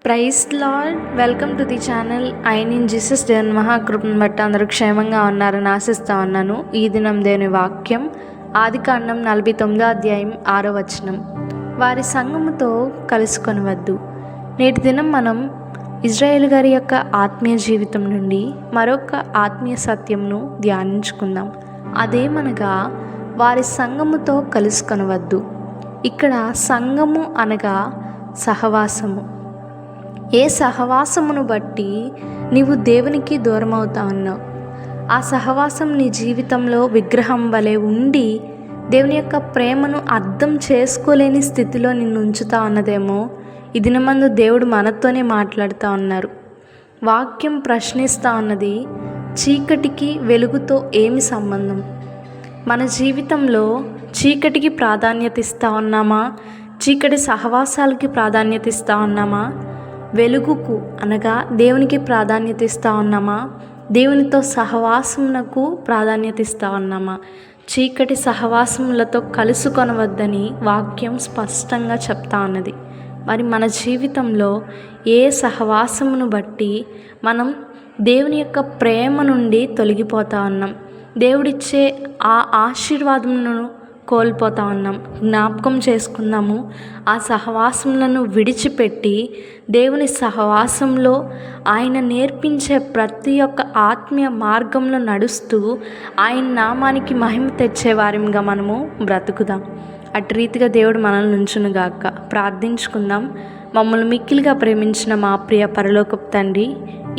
Praise lord. Welcome to the channel. In Jesus దేవుని మహాకృపను బట్టి అందరూ క్షేమంగా ఉన్నారని ఆశిస్తూ ఉన్నాను. ఈ దినం దేవుని వాక్యం ఆదికాండం 49వ అధ్యాయం 6వ వచనం. వారి సంఘముతో కలుసుకొనవద్దు. నేటి దినం మనం ఇజ్రాయేల్ గారి యొక్క ఆత్మీయ జీవితం నుండి మరొక ఆత్మీయ సత్యంను ధ్యానించుకుందాం. అదేమనగా వారి సంఘముతో కలుసుకొనవద్దు. ఇక్కడ సంఘము అనగా సహవాసము. ఏ సహవాసమును బట్టి నీవు దేవునికి దూరం అవుతా ఉన్నావు, ఆ సహవాసం నీ జీవితంలో విగ్రహం వలె ఉండి దేవుని యొక్క ప్రేమను అర్థం చేసుకోలేని స్థితిలో నిన్ను ఉంచుతా ఉన్నదేమో. ఈ దినమందు దేవుడు మనతోనే మాట్లాడుతూ ఉన్నారు. వాక్యం ప్రశ్నిస్తూ ఉన్నది, చీకటికి వెలుగుతో ఏమి సంబంధం? మన జీవితంలో చీకటికి ప్రాధాన్యత ఇస్తూ ఉన్నామా? చీకటి సహవాసాలకి ప్రాధాన్యత ఇస్తూ ఉన్నామా? వెలుగుకు అనగా దేవునికి ప్రాధాన్యత ఇస్తూ ఉన్నామా? దేవునితో సహవాసమునకు ప్రాధాన్యత ఇస్తూ ఉన్నామా? చీకటి సహవాసములతో కలుసుకొనవద్దని వాక్యం స్పష్టంగా చెప్తా ఉన్నది. మరి మన జీవితంలో ఏ సహవాసమును బట్టి మనం దేవుని యొక్క ప్రేమ నుండి తొలగిపోతా ఉన్నాం, దేవుడిచ్చే ఆ ఆశీర్వాదమును కోల్పోతా ఉన్నాం. జ్ఞాపకం చేసుకుందాము. ఆ సహవాసములను విడిచిపెట్టి దేవుని సహవాసంలో ఆయన నేర్పించే ప్రతి ఒక్క ఆత్మీయ మార్గంలో నడుస్తూ ఆయన నామానికి మహిమ తెచ్చే వారిగా మనము బ్రతుకుదాం. అటు రీతిగా దేవుడు మనల్ని ఉంచునుగాక. ప్రార్థించుకుందాం. మమ్మల్ని మిక్కిలిగా ప్రేమించిన మా ప్రియ పరలోకపు తండ్రి,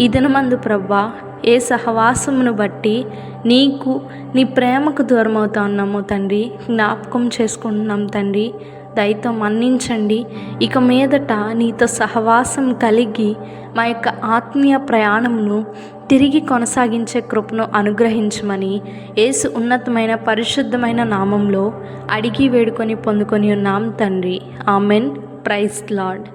ఈ దినమందు ప్రభువా, ఏ సహవాసమును బట్టి నీకు నీ ప్రేమకు దూరం అవుతా ఉన్నామో తండ్రి, జ్ఞాపకం చేసుకుంటున్నాం తండ్రి. దయతో మన్నించండి. ఇక మీదట నీతో సహవాసం కలిగి మా యొక్క ఆత్మీయ ప్రయాణమును తిరిగి కొనసాగించే కృపను అనుగ్రహించమని యేసు ఉన్నతమైన పరిశుద్ధమైన నామంలో అడిగి వేడుకొని పొందుకొని ఉన్నాం తండ్రి. ఆమెన్. Praise lord.